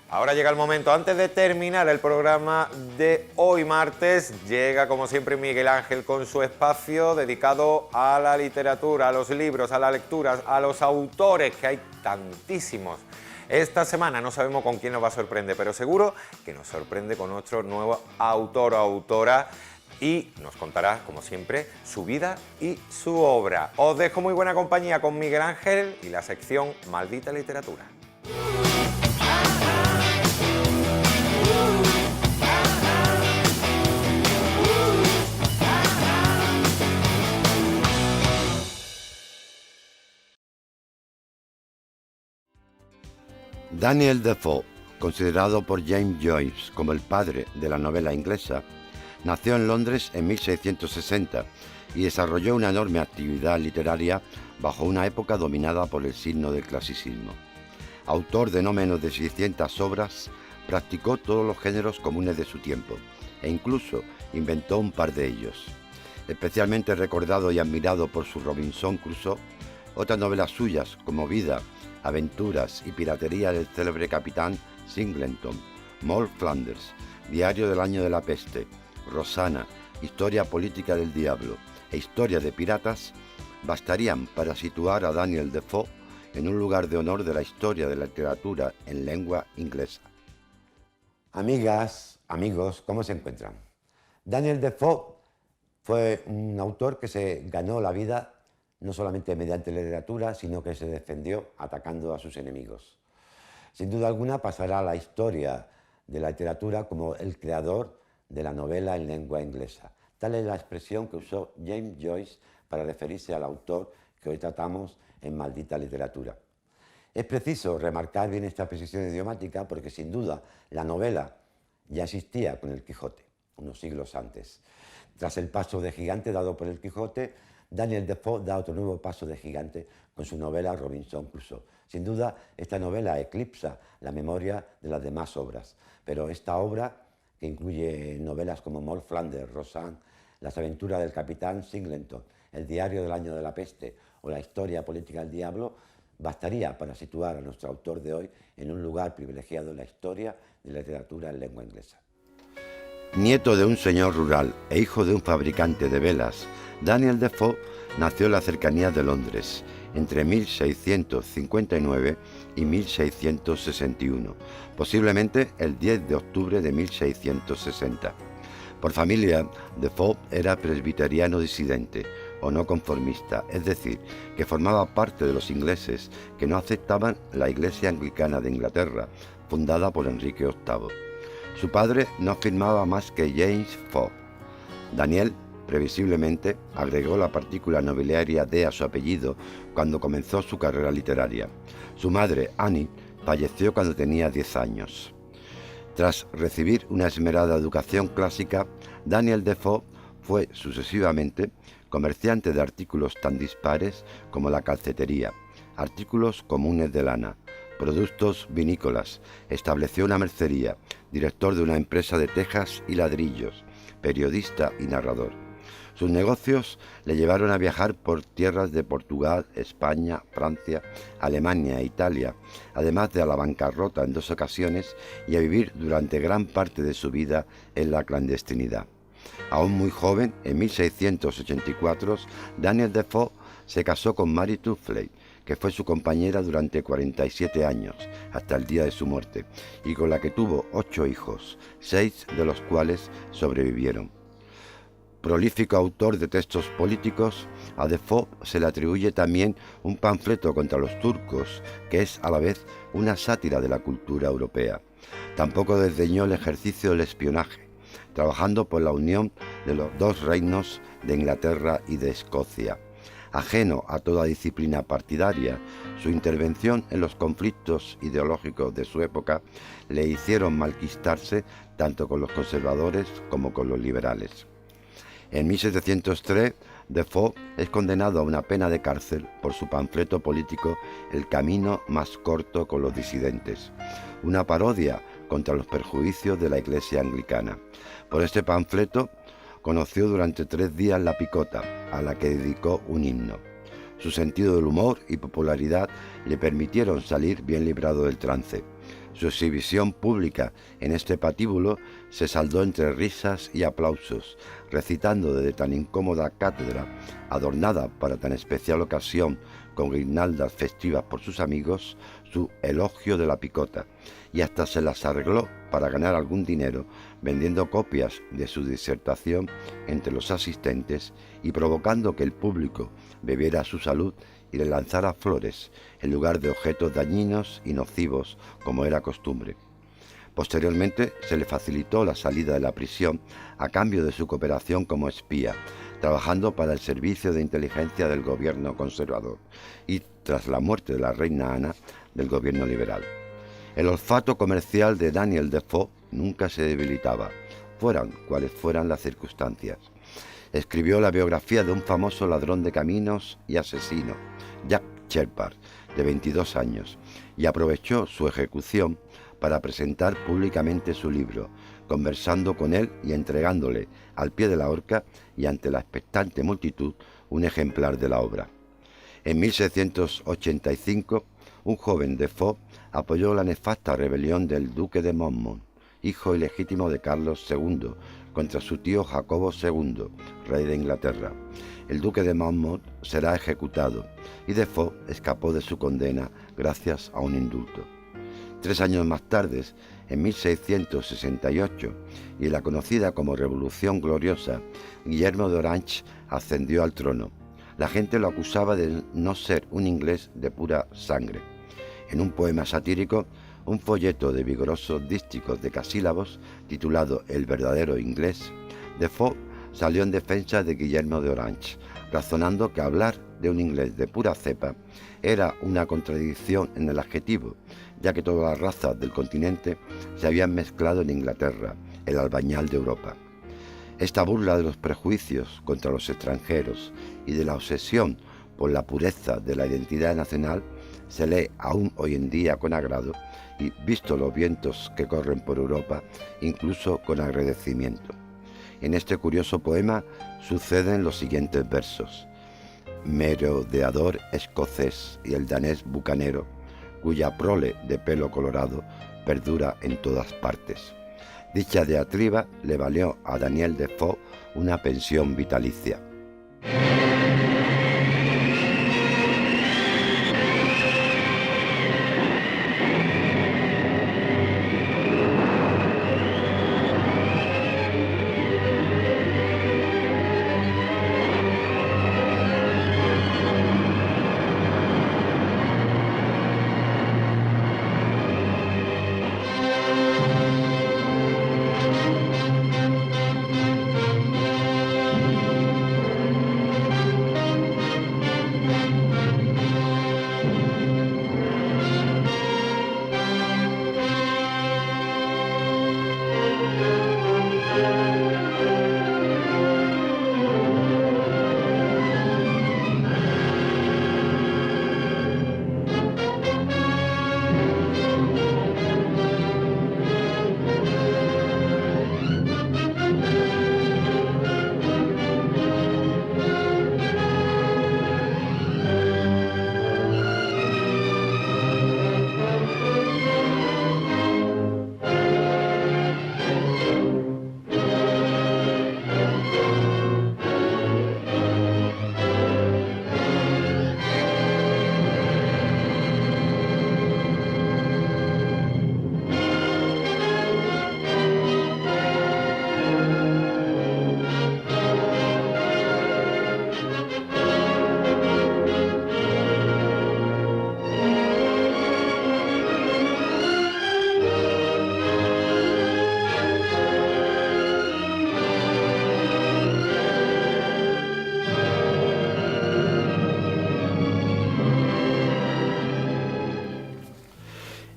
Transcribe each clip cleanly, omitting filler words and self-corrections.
Ahora llega el momento, antes de terminar el programa de hoy martes, llega como siempre Miguel Ángel con su espacio dedicado a la literatura, a los libros, a las lecturas, a los autores, que hay tantísimos. Esta semana no sabemos con quién nos va a sorprender, pero seguro que nos sorprende con otro nuevo autor o autora y nos contará, como siempre, su vida y su obra. Os dejo muy buena compañía con Miguel Ángel y la sección Maldita Literatura. Daniel Defoe, considerado por James Joyce como el padre de la novela inglesa, nació en Londres en 1660 y desarrolló una enorme actividad literaria bajo una época dominada por el signo del clasicismo. Autor de no menos de 600 obras, practicó todos los géneros comunes de su tiempo e incluso inventó un par de ellos. Especialmente recordado y admirado por su Robinson Crusoe, otras novelas suyas como Vida, Aventuras y Piratería del célebre capitán Singleton, Moll Flanders, Diario del año de la peste, Rosana, Historia política del diablo e Historia de piratas, bastarían para situar a Daniel Defoe en un lugar de honor de la historia de la literatura en lengua inglesa. Amigas, amigos, ¿cómo se encuentran? Daniel Defoe fue un autor que se ganó la vida no solamente mediante la literatura, sino que se defendió atacando a sus enemigos. Sin duda alguna pasará a la historia de la literatura como el creador de la novela en lengua inglesa. Tal es la expresión que usó James Joyce para referirse al autor que hoy tratamos en Maldita Literatura. Es preciso remarcar bien esta precisión idiomática porque sin duda la novela ya existía con el Quijote, unos siglos antes. Tras el paso de gigante dado por el Quijote, Daniel Defoe da otro nuevo paso de gigante con su novela Robinson Crusoe. Sin duda, esta novela eclipsa la memoria de las demás obras, pero esta obra, que incluye novelas como Moll Flanders, Rosana, Las aventuras del capitán Singleton, El diario del año de la peste o La historia política del diablo, bastaría para situar a nuestro autor de hoy en un lugar privilegiado en la historia de la literatura en lengua inglesa. Nieto de un señor rural e hijo de un fabricante de velas, Daniel Defoe nació en las cercanías de Londres entre 1659 y 1661, posiblemente el 10 de octubre de 1660. Por familia, Defoe era presbiteriano disidente o no conformista, es decir, que formaba parte de los ingleses que no aceptaban la Iglesia Anglicana de Inglaterra, fundada por Enrique VIII. Su padre no afirmaba más que James Foe. Daniel, previsiblemente, agregó la partícula nobiliaria de a su apellido cuando comenzó su carrera literaria. Su madre, Annie, falleció cuando tenía 10 años. Tras recibir una esmerada educación clásica, Daniel Defoe fue sucesivamente comerciante de artículos tan dispares como la calcetería, artículos comunes de lana, productos vinícolas, estableció una mercería, director de una empresa de tejas y ladrillos, periodista y narrador. Sus negocios le llevaron a viajar por tierras de Portugal, España, Francia, Alemania e Italia, además de a la bancarrota en 2 ocasiones y a vivir durante gran parte de su vida en la clandestinidad. Aún muy joven, en 1684, Daniel Defoe se casó con Mary Tuffley, que fue su compañera durante 47 años, hasta el día de su muerte, y con la que tuvo 8 hijos, 6 de los cuales sobrevivieron. Prolífico autor de textos políticos, a Defoe se le atribuye también un panfleto contra los turcos, que es a la vez una sátira de la cultura europea. Tampoco desdeñó el ejercicio del espionaje, trabajando por la unión de los 2 reinos de Inglaterra y de Escocia. Ajeno a toda disciplina partidaria, su intervención en los conflictos ideológicos de su época le hicieron malquistarse tanto con los conservadores como con los liberales. En 1703, Defoe es condenado a una pena de cárcel por su panfleto político El camino más corto con los disidentes, una parodia contra los perjuicios de la Iglesia anglicana. Por este panfleto conoció durante 3 días la picota, a la que dedicó un himno. Su sentido del humor y popularidad le permitieron salir bien librado del trance. Su exhibición pública en este patíbulo se saldó entre risas y aplausos, recitando desde tan incómoda cátedra, adornada para tan especial ocasión con guirnaldas festivas por sus amigos, su elogio de la picota, y hasta se las arregló para ganar algún dinero vendiendo copias de su disertación entre los asistentes y provocando que el público bebiera a su salud y le lanzara flores en lugar de objetos dañinos y nocivos como era costumbre. Posteriormente se le facilitó la salida de la prisión a cambio de su cooperación como espía, trabajando para el servicio de inteligencia del gobierno conservador y, tras la muerte de la reina Ana, del gobierno liberal. El olfato comercial de Daniel Defoe nunca se debilitaba, fueran cuales fueran las circunstancias. Escribió la biografía de un famoso ladrón de caminos y asesino, Jack Sheppard, de 22 años, y aprovechó su ejecución para presentar públicamente su libro, conversando con él y entregándole al pie de la horca y ante la expectante multitud un ejemplar de la obra. En 1685, un joven Defoe apoyó la nefasta rebelión del duque de Monmouth, hijo ilegítimo de Carlos II, contra su tío Jacobo II, rey de Inglaterra. El duque de Monmouth será ejecutado y Defoe escapó de su condena gracias a un indulto. 3 años más tarde, en 1668, y en la conocida como Revolución Gloriosa, Guillermo de Orange ascendió al trono. La gente lo acusaba de no ser un inglés de pura sangre. En un poema satírico, un folleto de vigorosos dísticos decasílabos, titulado El verdadero inglés, Defoe salió en defensa de Guillermo de Orange, razonando que hablar de un inglés de pura cepa era una contradicción en el adjetivo, ya que todas las razas del continente se habían mezclado en Inglaterra, el albañal de Europa. Esta burla de los prejuicios contra los extranjeros y de la obsesión por la pureza de la identidad nacional se lee aún hoy en día con agrado y, visto los vientos que corren por Europa, incluso con agradecimiento. En este curioso poema suceden los siguientes versos: merodeador escocés y el danés bucanero, cuya prole de pelo colorado perdura en todas partes. Dicha diatriba le valió a Daniel Defoe una pensión vitalicia.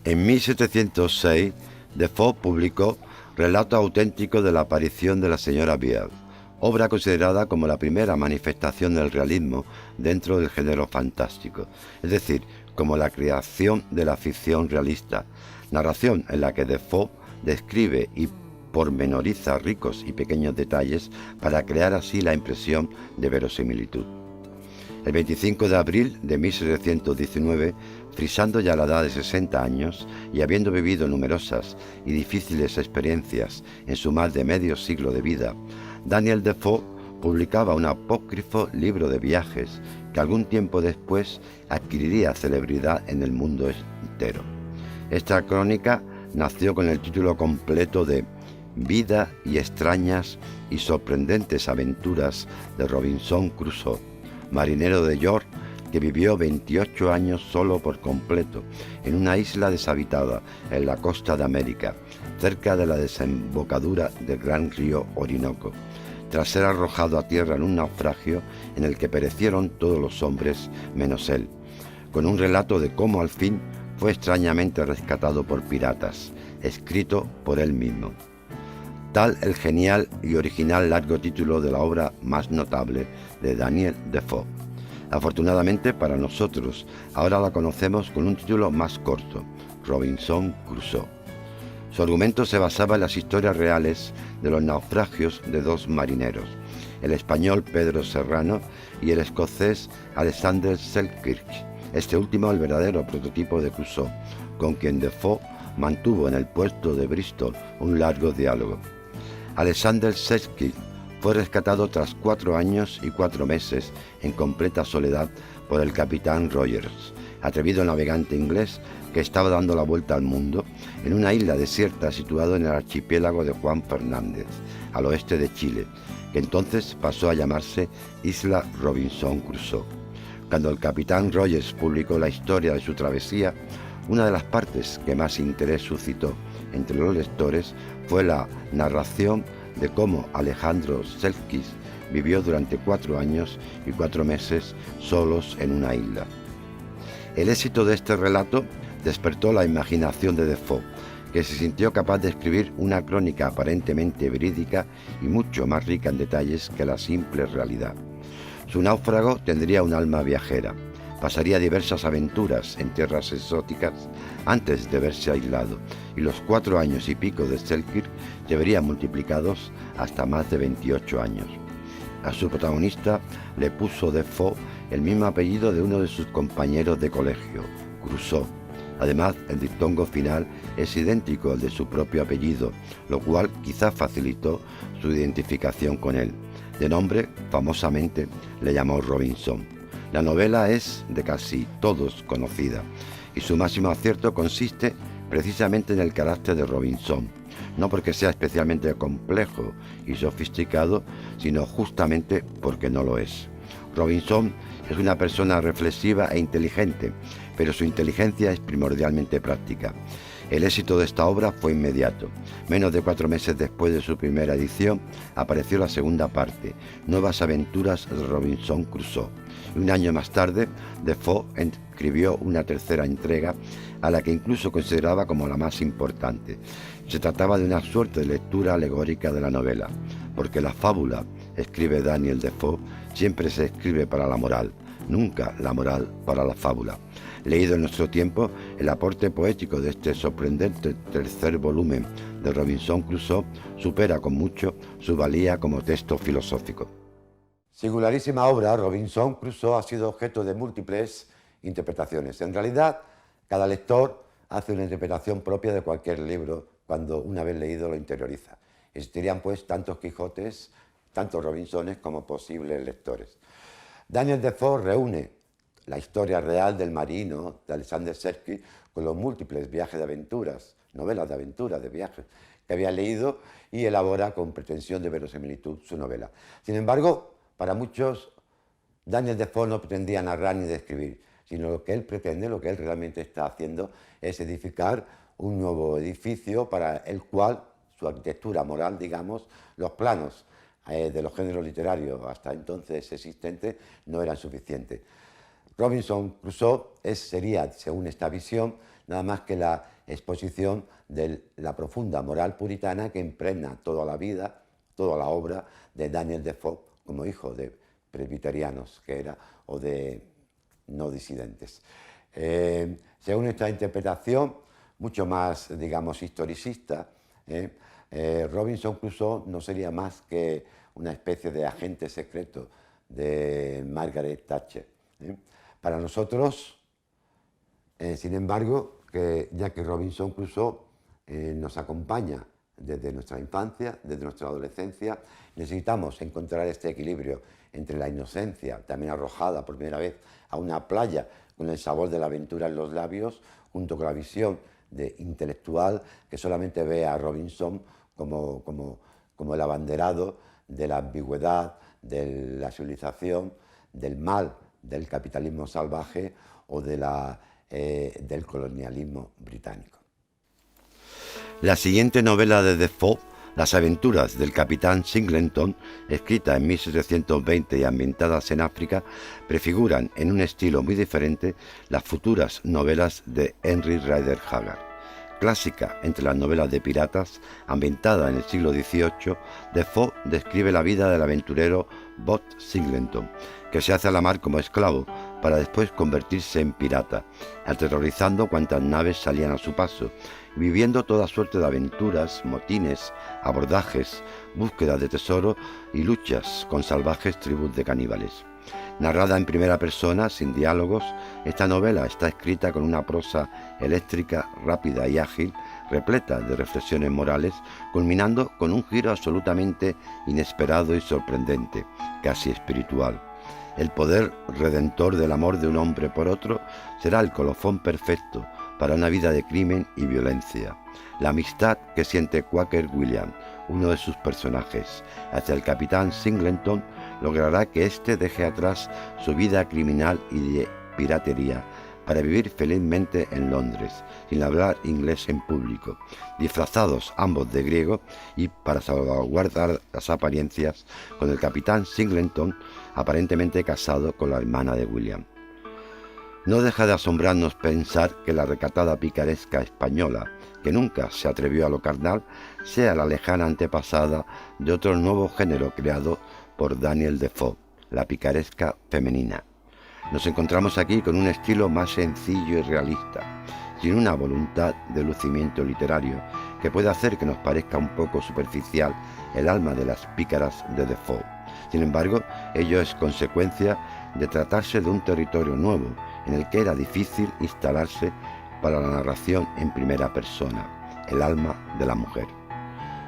En 1706, Defoe publicó Relato auténtico de la aparición de la señora Beale, obra considerada como la primera manifestación del realismo dentro del género fantástico, es decir, como la creación de la ficción realista, narración en la que Defoe describe y pormenoriza ricos y pequeños detalles para crear así la impresión de verosimilitud. El 25 de abril de 1719 Frisando ya la edad de 60 años y habiendo vivido numerosas y difíciles experiencias en su más de medio siglo de vida, Daniel Defoe publicaba un apócrifo libro de viajes que algún tiempo después adquiriría celebridad en el mundo entero. Esta crónica nació con el título completo de Vida y extrañas y sorprendentes aventuras de Robinson Crusoe, marinero de York que vivió 28 años solo por completo en una isla deshabitada en la costa de América, cerca de la desembocadura del gran río Orinoco, tras ser arrojado a tierra en un naufragio en el que perecieron todos los hombres menos él, con un relato de cómo al fin fue extrañamente rescatado por piratas, escrito por él mismo. Tal el genial y original largo título de la obra más notable de Daniel Defoe. Afortunadamente para nosotros, ahora la conocemos con un título más corto, Robinson Crusoe. Su argumento se basaba en las historias reales de los naufragios de dos marineros, el español Pedro Serrano y el escocés Alexander Selkirk, este último el verdadero prototipo de Crusoe, con quien Defoe mantuvo en el puerto de Bristol un largo diálogo. Alexander Selkirk fue rescatado tras 4 años y 4 meses en completa soledad por el capitán Rogers, atrevido navegante inglés que estaba dando la vuelta al mundo en una isla desierta situada en el archipiélago de Juan Fernández, al oeste de Chile, que entonces pasó a llamarse Isla Robinson Crusoe. Cuando el capitán Rogers publicó la historia de su travesía, una de las partes que más interés suscitó entre los lectores fue la narración de cómo Alejandro Selkirk vivió durante 4 años y 4 meses solos en una isla. El éxito de este relato despertó la imaginación de Defoe, que se sintió capaz de escribir una crónica aparentemente verídica y mucho más rica en detalles que la simple realidad. Su náufrago tendría un alma viajera, pasaría diversas aventuras en tierras exóticas antes de verse aislado, y los 4 años y pico de Selkirk se verían multiplicados hasta más de 28 años. A su protagonista le puso Defoe el mismo apellido de uno de sus compañeros de colegio, Crusoe. Además, el diptongo final es idéntico al de su propio apellido, lo cual quizá facilitó su identificación con él. De nombre, famosamente, le llamó Robinson. La novela es de casi todos conocida, y su máximo acierto consiste precisamente en el carácter de Robinson, no porque sea especialmente complejo y sofisticado, sino justamente porque no lo es. Robinson es una persona reflexiva e inteligente, pero su inteligencia es primordialmente práctica. El éxito de esta obra fue inmediato. Menos de 4 meses después de su primera edición, apareció la segunda parte, Nuevas aventuras de Robinson Crusoe. Y un año más tarde, Defoe escribió una tercera entrega, a la que incluso consideraba como la más importante. Se trataba de una suerte de lectura alegórica de la novela, porque la fábula, escribe Daniel Defoe, siempre se escribe para la moral, nunca la moral para la fábula. Leído en nuestro tiempo, el aporte poético de este sorprendente tercer volumen de Robinson Crusoe supera con mucho su valía como texto filosófico. Singularísima obra, Robinson Crusoe ha sido objeto de múltiples interpretaciones. En realidad, cada lector hace una interpretación propia de cualquier libro cuando una vez leído lo interioriza. Existirían pues tantos Quijotes, tantos Robinsones como posibles lectores. Daniel Defoe reúne la historia real del marino de Alexander Selkirk con los múltiples viajes de aventuras, novelas de aventuras, de viajes que había leído, y elabora con pretensión de verosimilitud su novela. Sin embargo, para muchos, Daniel Defoe no pretendía narrar ni describir, sino lo que él pretende, lo que él realmente está haciendo, es edificar un nuevo edificio para el cual su arquitectura moral, digamos, los planos de los géneros literarios hasta entonces existentes no eran suficientes. Robinson Crusoe sería, según esta visión, nada más que la exposición de la profunda moral puritana que impregna toda la vida, toda la obra de Daniel Defoe como hijo de presbiterianos que era, o de no disidentes. Según esta interpretación, mucho más, digamos, historicista, Robinson Crusoe no sería más que una especie de agente secreto de Margaret Thatcher. Para nosotros, Sin embargo, ya que Robinson Crusoe nos acompaña desde nuestra infancia, desde nuestra adolescencia, necesitamos encontrar este equilibrio entre la inocencia, también arrojada por primera vez a una playa con el sabor de la aventura en los labios, junto con la visión de intelectual que solamente ve a Robinson como el abanderado de la ambigüedad, de la civilización, del mal, del capitalismo salvaje o del colonialismo británico. La siguiente novela de Defoe, Las aventuras del capitán Singleton, escrita en 1720 y ambientadas en África, prefiguran en un estilo muy diferente las futuras novelas de Henry Rider Haggard. Clásica entre las novelas de piratas, ambientada en el siglo XVIII, Defoe describe la vida del aventurero Bob Singleton, que se hace a la mar como esclavo para después convertirse en pirata, aterrorizando cuantas naves salían a su paso, viviendo toda suerte de aventuras, motines, abordajes, búsquedas de tesoro y luchas con salvajes tribus de caníbales. Narrada en primera persona, sin diálogos, esta novela está escrita con una prosa eléctrica, rápida y ágil, repleta de reflexiones morales, culminando con un giro absolutamente inesperado y sorprendente, casi espiritual. El poder redentor del amor de un hombre por otro será el colofón perfecto para una vida de crimen y violencia. La amistad que siente Quaker William, uno de sus personajes, hacia el capitán Singleton, logrará que éste deje atrás su vida criminal y de piratería para vivir felizmente en Londres, sin hablar inglés en público, disfrazados ambos de griego y para salvaguardar las apariencias con el capitán Singleton aparentemente casado con la hermana de William. No deja de asombrarnos pensar que la recatada picaresca española, que nunca se atrevió a lo carnal, sea la lejana antepasada de otro nuevo género creado por Daniel Defoe, la picaresca femenina. Nos encontramos aquí con un estilo más sencillo y realista, sin una voluntad de lucimiento literario que puede hacer que nos parezca un poco superficial el alma de las pícaras de Defoe. Sin embargo, ello es consecuencia de tratarse de un territorio nuevo, en el que era difícil instalarse para la narración en primera persona, el alma de la mujer.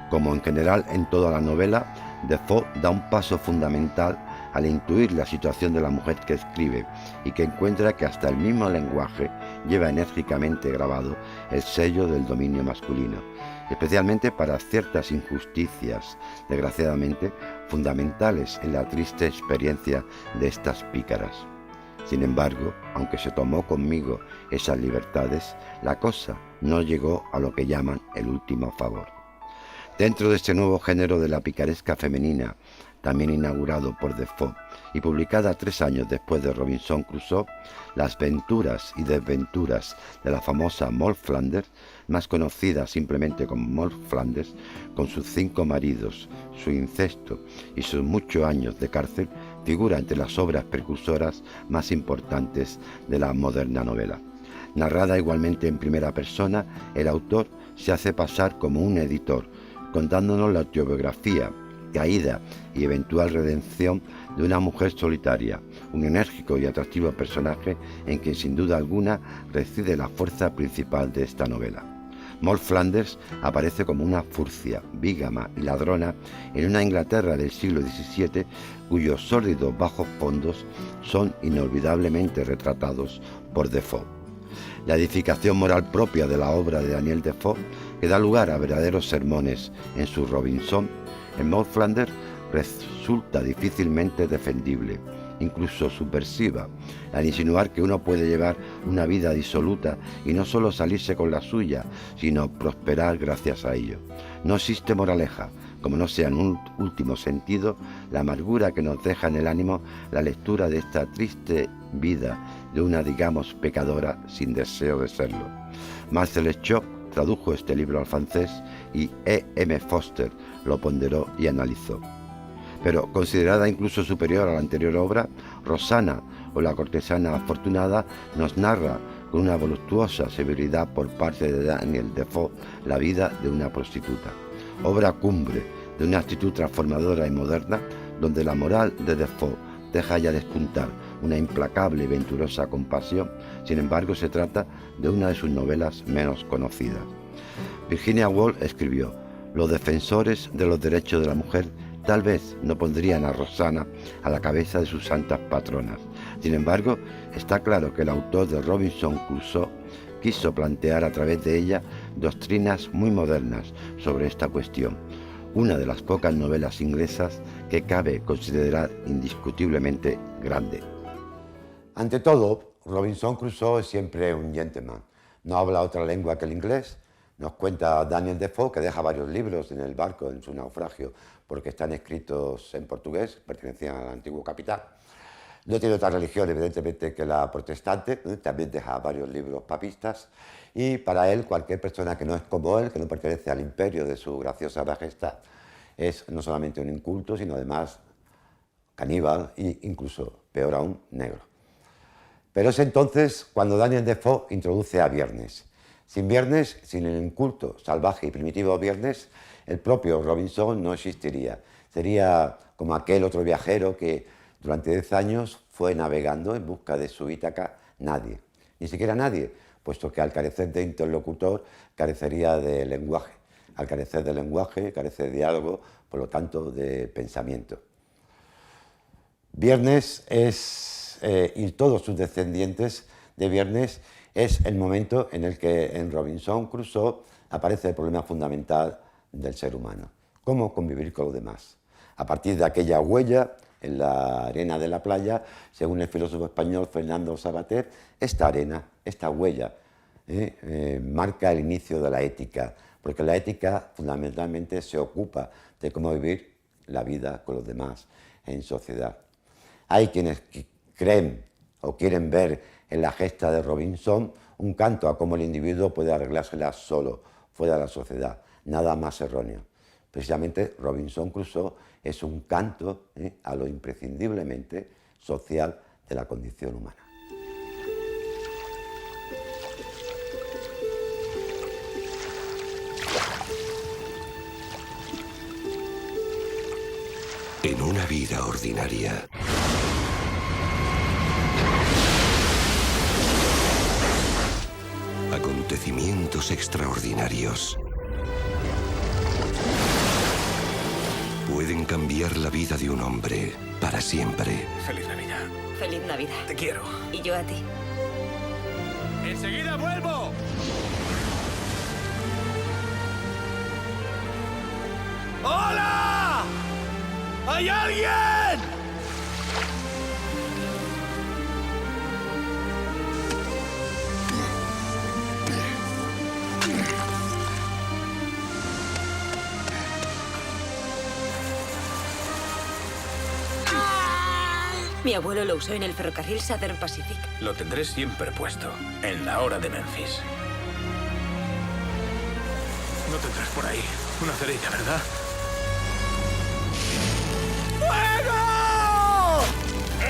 Como en general en toda la novela, Defoe da un paso fundamental al intuir la situación de la mujer que escribe y que encuentra que hasta el mismo lenguaje lleva enérgicamente grabado el sello del dominio masculino, especialmente para ciertas injusticias, desgraciadamente, fundamentales en la triste experiencia de estas pícaras. Sin embargo, aunque se tomó conmigo esas libertades, la cosa no llegó a lo que llaman el último favor. Dentro de este nuevo género de la picaresca femenina, también inaugurado por Defoe y publicada 3 años después de Robinson Crusoe, las aventuras y desventuras de la famosa Moll Flanders, más conocida simplemente como Moll Flanders, con sus 5 maridos, su incesto y sus muchos años de cárcel, figura entre las obras precursoras más importantes de la moderna novela. Narrada igualmente en primera persona, el autor se hace pasar como un editor, contándonos la autobiografía, caída y eventual redención de una mujer solitaria, un enérgico y atractivo personaje en quien sin duda alguna reside la fuerza principal de esta novela. Moll Flanders aparece como una furcia, bígama y ladrona en una Inglaterra del siglo XVII cuyos sórdidos bajos fondos son inolvidablemente retratados por Defoe. La edificación moral propia de la obra de Daniel Defoe, que da lugar a verdaderos sermones en su Robinson, en Moll Flanders resulta difícilmente defendible, incluso subversiva, al insinuar que uno puede llevar una vida disoluta y no solo salirse con la suya, sino prosperar gracias a ello. No existe moraleja, como no sea en un último sentido la amargura que nos deja en el ánimo la lectura de esta triste vida de una, digamos, pecadora sin deseo de serlo. Marcel Schott tradujo este libro al francés y E.M. Foster lo ponderó y analizó. Pero considerada incluso superior a la anterior obra, Rosana o la cortesana afortunada nos narra con una voluptuosa severidad por parte de Daniel Defoe la vida de una prostituta. Obra cumbre de una actitud transformadora y moderna, donde la moral de Defoe deja ya despuntar una implacable y venturosa compasión. Sin embargo, se trata de una de sus novelas menos conocidas. Virginia Woolf escribió: los defensores de los derechos de la mujer tal vez no pondrían a Roxana a la cabeza de sus santas patronas. Sin embargo, está claro que el autor de Robinson Crusoe quiso plantear a través de ella doctrinas muy modernas sobre esta cuestión, una de las pocas novelas inglesas que cabe considerar indiscutiblemente grande. Ante todo, Robinson Crusoe es siempre un gentleman. No habla otra lengua que el inglés. Nos cuenta Daniel Defoe que deja varios libros en el barco en su naufragio porque están escritos en portugués, pertenecían al antiguo capitán. No tiene otra religión, evidentemente, que la protestante. También deja varios libros papistas. Y para él, cualquier persona que no es como él, que no pertenece al imperio de su graciosa majestad, es no solamente un inculto, sino además caníbal e incluso, peor aún, negro. Pero es entonces cuando Daniel Defoe introduce a Viernes. Sin Viernes, sin el inculto, salvaje y primitivo Viernes, el propio Robinson no existiría. Sería como aquel otro viajero que durante 10 años fue navegando en busca de su Ítaca nadie, ni siquiera nadie, puesto que al carecer de interlocutor carecería de lenguaje. Al carecer de lenguaje, carece de diálogo, por lo tanto de pensamiento. Viernes es, y todos sus descendientes de Viernes, es el momento en el que en Robinson Crusoe aparece el problema fundamental del ser humano: cómo convivir con los demás. A partir de aquella huella en la arena de la playa, según el filósofo español Fernando Savater, esta arena, esta huella, marca el inicio de la ética, porque la ética fundamentalmente se ocupa de cómo vivir la vida con los demás en sociedad. Hay quienes creen o quieren ver en la gesta de Robinson un canto a cómo el individuo puede arreglársela solo, fuera de la sociedad. Nada más erróneo. Precisamente Robinson Crusoe es un canto a lo imprescindiblemente social de la condición humana. En una vida ordinaria, acontecimientos extraordinarios pueden cambiar la vida de un hombre para siempre. Feliz Navidad. Feliz Navidad. Te quiero. Y yo a ti. ¡Enseguida vuelvo! ¡Hola! ¿Hay alguien? Mi abuelo lo usó en el ferrocarril Southern Pacific. Lo tendré siempre puesto, en la hora de Memphis. No tendrás por ahí una cerilla, ¿verdad? ¡Fuego!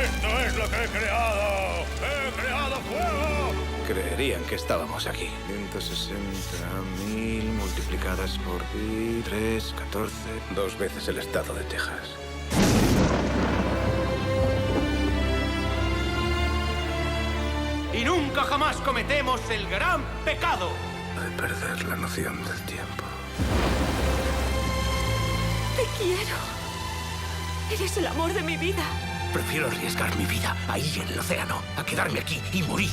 ¡Esto es lo que he creado! ¡He creado fuego! Creerían que estábamos aquí. 160.000 multiplicadas por 3, 14... 2 veces el estado de Texas. Y nunca jamás cometemos el gran pecado De perder la noción del tiempo. Te quiero. Eres el amor de mi vida. Prefiero arriesgar mi vida ahí en el océano a quedarme aquí y morir.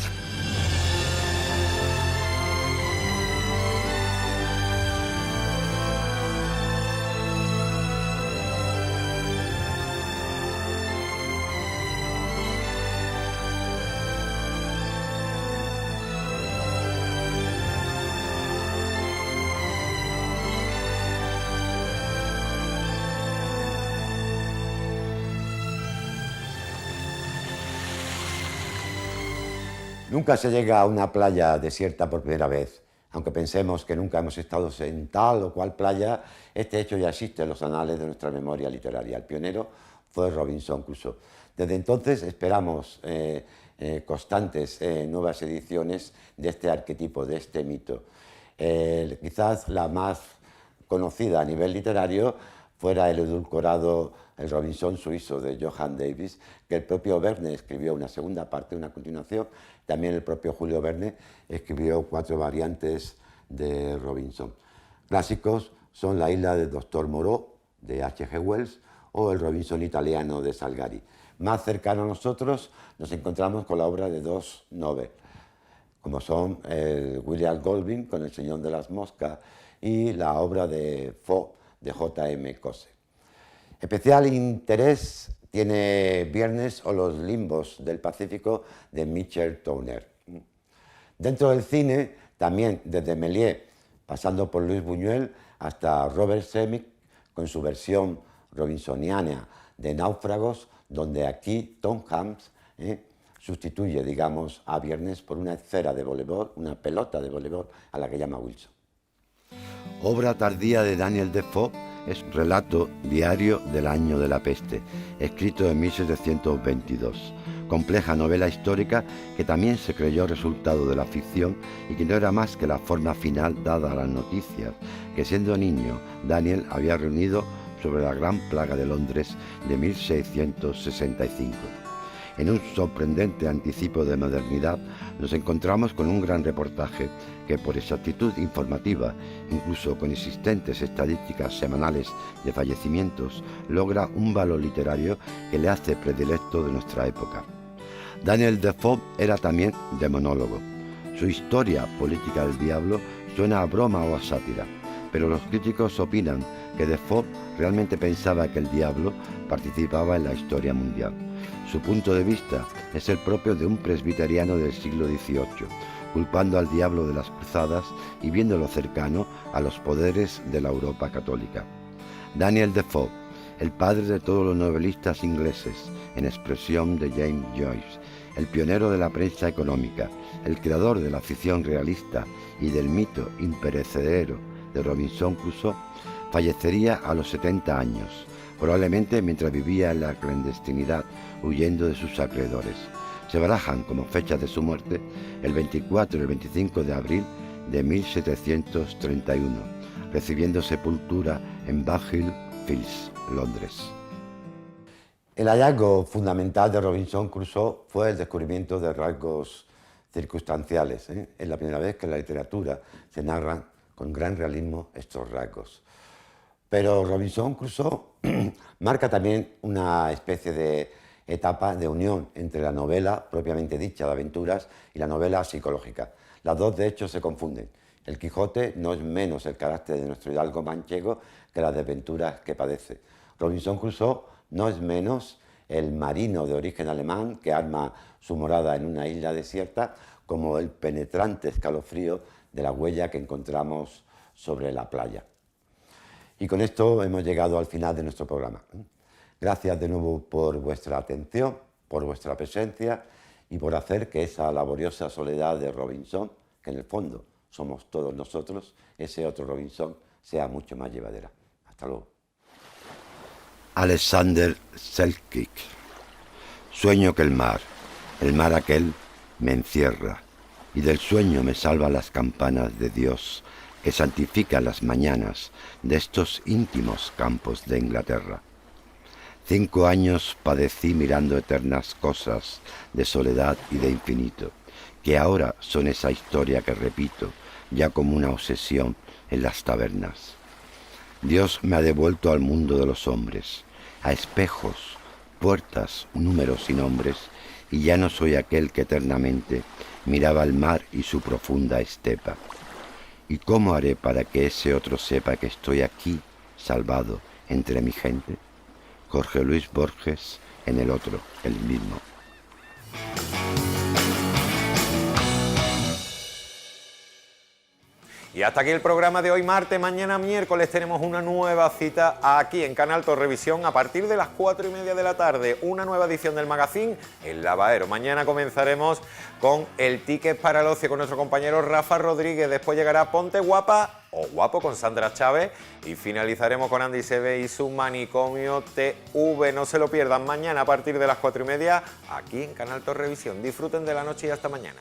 Nunca se llega a una playa desierta por primera vez. Aunque pensemos que nunca hemos estado en tal o cual playa, este hecho ya existe en los anales de nuestra memoria literaria. El pionero fue Robinson Crusoe. Desde entonces esperamos constantes nuevas ediciones de este arquetipo, de este mito. Quizás la más conocida a nivel literario fuera el edulcorado El Robinson suizo de Johann Davis, que el propio Verne escribió una segunda parte, una continuación. También el propio Julio Verne escribió 4 variantes de Robinson. Clásicos son La isla del Doctor Moreau, de H.G. Wells, o El Robinson italiano, de Salgari. Más cercano a nosotros nos encontramos con la obra de 2 Nobel, como son William Golding con El Señor de las Moscas y la obra de Fo de J.M. Coase. Especial interés tiene Viernes o los limbos del Pacífico de Michel Towner. Dentro del cine, también desde Méliès, pasando por Luis Buñuel hasta Robert Zemeckis con su versión robinsoniana de Náufragos, donde aquí Tom Hanks sustituye, digamos, a Viernes por una esfera de voleibol, una pelota de voleibol a la que llama Wilson. Obra tardía de Daniel Defoe es Relato diario del año de la peste, escrito en 1722. Compleja novela histórica que también se creyó resultado de la ficción y que no era más que la forma final dada a las noticias que, siendo niño, Daniel había reunido sobre la Gran Plaga de Londres de 1665. En un sorprendente anticipo de modernidad nos encontramos con un gran reportaje que, por exactitud informativa, incluso con existentes estadísticas semanales de fallecimientos, logra un valor literario que le hace predilecto de nuestra época. Daniel Defoe era también demonólogo. Su historia política del diablo suena a broma o a sátira, pero los críticos opinan que Defoe realmente pensaba que el diablo participaba en la historia mundial. Su punto de vista es el propio de un presbiteriano del siglo XVIII, culpando al diablo de las cruzadas y viéndolo cercano a los poderes de la Europa católica. Daniel Defoe, el padre de todos los novelistas ingleses, en expresión de James Joyce, el pionero de la prensa económica, el creador de la ficción realista y del mito imperecedero de Robinson Crusoe, fallecería a los 70 años, probablemente mientras vivía en la clandestinidad, huyendo de sus acreedores. Se barajan como fechas de su muerte el 24 y el 25 de abril de 1731, recibiendo sepultura en Baghill Fields, Londres. El hallazgo fundamental de Robinson Crusoe fue el descubrimiento de rasgos circunstanciales. Es la primera vez que en la literatura se narran con gran realismo estos rasgos. Pero Robinson Crusoe marca también una especie de etapa de unión entre la novela propiamente dicha de aventuras y la novela psicológica. Las dos, de hecho, se confunden. El Quijote no es menos el carácter de nuestro hidalgo manchego que las desventuras que padece. Robinson Crusoe no es menos el marino de origen alemán que arma su morada en una isla desierta, como el penetrante escalofrío de la huella que encontramos sobre la playa. Y con esto hemos llegado al final de nuestro programa. Gracias de nuevo por vuestra atención, por vuestra presencia y por hacer que esa laboriosa soledad de Robinson, que en el fondo somos todos nosotros, ese otro Robinson, sea mucho más llevadera. Hasta luego. Alexander Selkirk. Sueño que el mar aquel, me encierra, y del sueño me salvan las campanas de Dios, que santifica las mañanas de estos íntimos campos de Inglaterra. 5 años padecí mirando eternas cosas de soledad y de infinito, que ahora son esa historia que repito, ya como una obsesión en las tabernas. Dios me ha devuelto al mundo de los hombres, a espejos, puertas, números y nombres, y ya no soy aquel que eternamente miraba el mar y su profunda estepa. ¿Y cómo haré para que ese otro sepa que estoy aquí, salvado, entre mi gente? Jorge Luis Borges, en el otro, el mismo. Y hasta aquí el programa de hoy martes. Mañana miércoles tenemos una nueva cita aquí en Canal Torrevisión a partir de las 4:30 de la tarde. Una nueva edición del magazine El Lavadero. Mañana comenzaremos con el ticket para el ocio con nuestro compañero Rafa Rodríguez. Después llegará Ponte Guapa o Guapo con Sandra Chávez. Y finalizaremos con Andy Seve y su Manicomio TV. No se lo pierdan mañana a partir de las 4:30 aquí en Canal Torrevisión. Disfruten de la noche y hasta mañana.